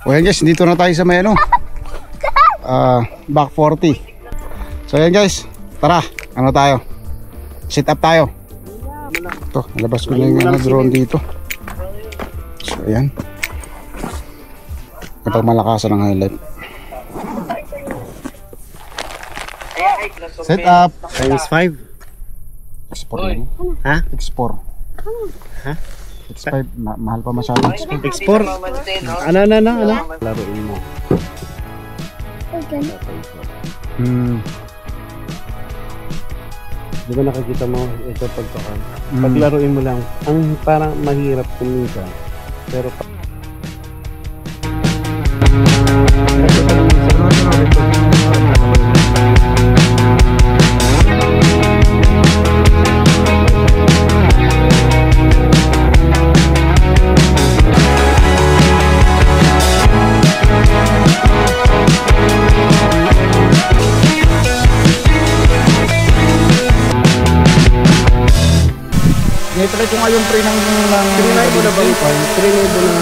O yan guys, dito na tayo sa may ano, back 40. So yan guys, tara, ano tayo, sit up tayo. Ito, nalabas ko na yung drone dito. So ayan, kapag malakasan ang highlight. Set up Times 5. X4 yun. Ha? X4. Ha? X5, mahal pa masyado. X4? Ano? Laruin mo. Di ba nakikita mo ito pagkakan? Paglaruin mo lang, ang parang mahirap kuminsan. Pero Try ko nga yung pre ng trinay mo na ba ito? Trinay mo na